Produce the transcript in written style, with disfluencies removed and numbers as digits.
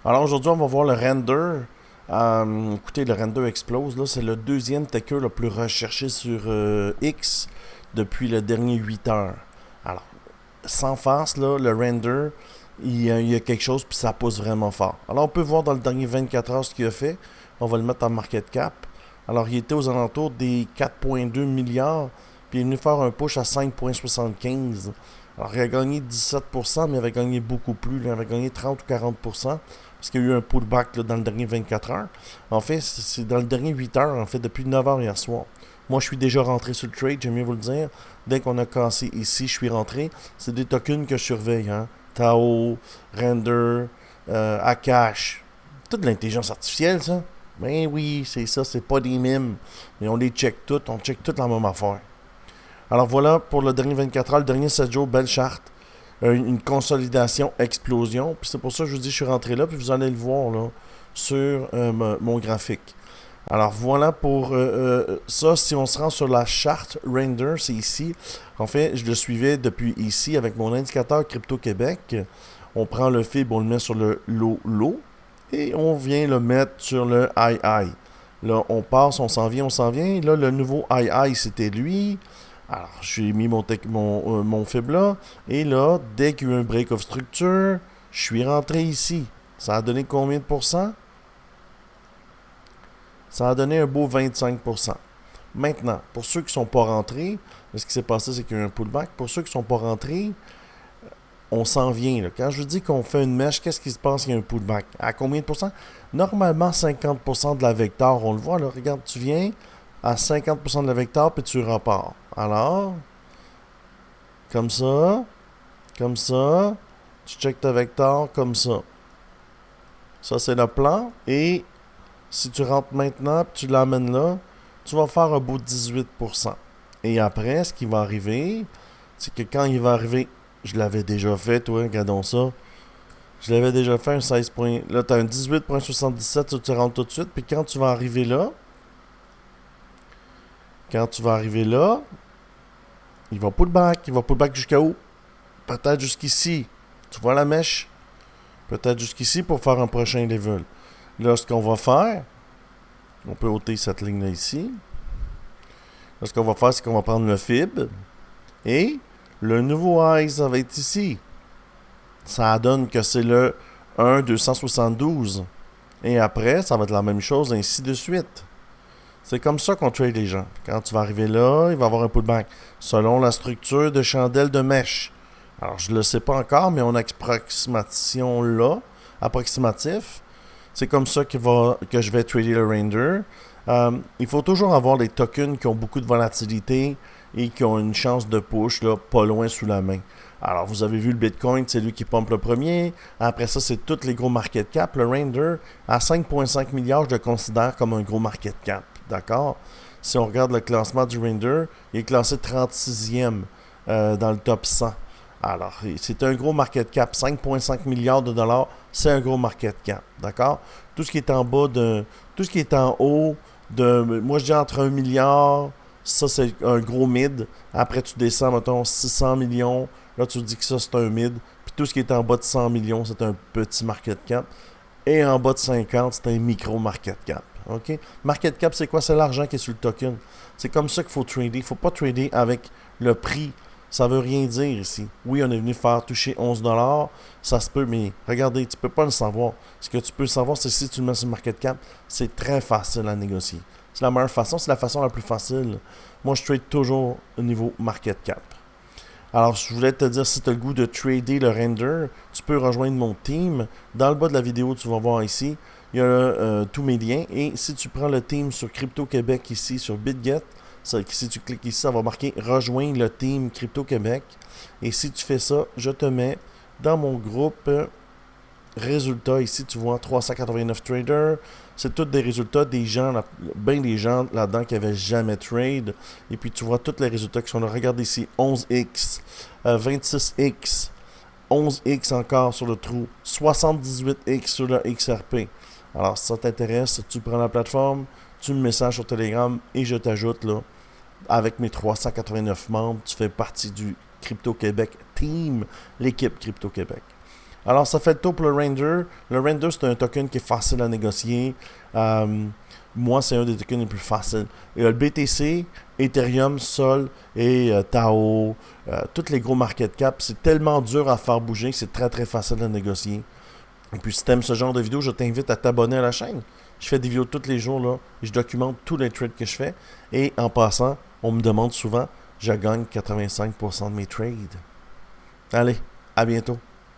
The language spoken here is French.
Alors aujourd'hui, on va voir le render. Écoutez, le render explose. Là, c'est le deuxième ticker le plus recherché sur X depuis le dernier 8 heures. Alors, sans farce, là, le render, il y a quelque chose, puis ça pousse vraiment fort. Alors, on peut voir dans le dernier 24 heures ce qu'il a fait. On va le mettre en market cap. Alors, il était aux alentours des 4,2 milliards, puis il est venu faire un push à 5,75. Alors, il a gagné 17%, mais il avait gagné beaucoup plus. Il avait gagné 30 ou 40%, parce qu'il y a eu un pullback là, dans le dernier 24 heures. En fait, c'est dans le dernier 8 heures, en fait, depuis 9 heures hier soir. Moi, je suis déjà rentré sur le trade, j'aime mieux vous le dire. Dès qu'on a cassé ici, je suis rentré. C'est des tokens que je surveille. Hein? Tao, Render, Akash. Toute l'intelligence artificielle, ça. Ben oui, c'est ça, c'est pas des mimes. Mais on les check toutes, on check toutes la même affaire. Alors voilà pour le dernier 24 heures, le dernier 7 jours, belle charte. Une consolidation, explosion. Puis c'est pour ça que je vous dis, je suis rentré là, puis vous allez le voir là, sur mon graphique. Alors voilà pour ça. Si on se rend sur la charte Render, c'est ici. En fait, je le suivais depuis ici avec mon indicateur Crypto Québec. On prend le fib, on le met sur le low et on vient le mettre sur le high. Là, on passe, on s'en vient, on s'en vient. Là, le nouveau high, c'était lui. Alors, j'ai mis mon fib là. Et là, dès qu'il y a eu un break of structure, je suis rentré ici. Ça a donné combien de pourcents? Ça a donné un beau 25%. Maintenant, pour ceux qui ne sont pas rentrés, ce qui s'est passé, c'est qu'il y a eu un pullback. Pour ceux qui ne sont pas rentrés, on s'en vient. Là. Quand je vous dis qu'on fait une mèche, qu'est-ce qui se passe qu'il y a un pullback? À combien de pourcents? Normalement, 50% de la vecteur, on le voit. Là, regarde, tu viens à 50% de la vecteur, puis tu repars. Alors, comme ça, tu checkes ta vecteur comme ça. Ça, c'est le plan. Et si tu rentres maintenant, puis tu l'amènes là, tu vas faire un beau 18%. Et après, ce qui va arriver, c'est que quand il va arriver, je l'avais déjà fait, toi, regardons ça. Je l'avais déjà fait un 16 points. Là, tu as un 18,77, tu rentres tout de suite. Puis quand tu vas arriver là, il va pullback. Il va pullback jusqu'à où? Peut-être jusqu'ici. Tu vois la mèche? Peut-être jusqu'ici pour faire un prochain level. Là, ce qu'on va faire, on peut ôter cette ligne-là ici. Là, ce qu'on va faire, c'est qu'on va prendre le fib. Et le nouveau high, ça va être ici. Ça donne que c'est le 1,272. Et après, ça va être la même chose, ainsi de suite. C'est comme ça qu'on trade les gens. Quand tu vas arriver là, il va y avoir un pullback. Selon la structure de chandelle de mèche. Alors, je ne le sais pas encore, mais on a approximation là. Approximatif. C'est comme ça que je vais trader le render. Il faut toujours avoir des tokens qui ont beaucoup de volatilité et qui ont une chance de push là, pas loin sous la main. Alors, vous avez vu le Bitcoin, c'est lui qui pompe le premier. Après ça, c'est tous les gros market cap. Le render, à 5,5 milliards, je le considère comme un gros market cap. D'accord? Si on regarde le classement du render, il est classé 36e dans le top 100. Alors, c'est un gros market cap. 5,5 milliards de dollars, c'est un gros market cap. D'accord? Tout ce qui est en bas de. Tout ce qui est en haut de. Moi, je dis entre 1 milliard, ça, c'est un gros mid. Après, tu descends, mettons, 600 millions. Là, tu dis que ça, c'est un mid. Puis tout ce qui est en bas de 100 millions, c'est un petit market cap. Et en bas de 50, c'est un micro market cap. OK? Market cap, c'est quoi? C'est l'argent qui est sur le token. C'est comme ça qu'il faut trader. Il ne faut pas trader avec le prix. Ça veut rien dire ici. Oui, on est venu faire toucher 11$. Ça se peut, mais regardez, tu peux pas le savoir. Ce que tu peux savoir, c'est si tu le mets sur le market cap, c'est très facile à négocier. C'est la meilleure façon, c'est la façon la plus facile. Moi, je trade toujours au niveau market cap. Alors, je voulais te dire, si tu as le goût de trader le render, tu peux rejoindre mon team. Dans le bas de la vidéo, tu vas voir ici, il y a tous mes liens. Et si tu prends le team sur Crypto Québec ici, sur BitGet, si tu cliques ici, ça va marquer rejoindre le team Crypto Québec. Et si tu fais ça, je te mets dans mon groupe résultats. Ici, tu vois 389 traders. C'est tous des résultats des gens, bien des gens là-dedans qui n'avaient jamais trade. Et puis, tu vois tous les résultats qui sont là. Regarde ici, 11x, 26x, 11x encore sur le trou, 78x sur le XRP. Alors, si ça t'intéresse, tu prends la plateforme, tu me messages sur Telegram et je t'ajoute là. Avec mes 389 membres, tu fais partie du Crypto Québec Team, l'équipe Crypto Québec. Alors, ça fait le tour pour le Render. Le Render, c'est un token qui est facile à négocier. Moi, c'est un des tokens les plus faciles. Il y a le BTC, Ethereum, Sol et Tao. Tous les gros market cap, c'est tellement dur à faire bouger que c'est très très facile à négocier. Et puis, si tu aimes ce genre de vidéo, je t'invite à t'abonner à la chaîne. Je fais des vidéos tous les jours là. Et je documente tous les trades que je fais. Et en passant, on me demande souvent, je gagne 85% de mes trades. Allez, à bientôt.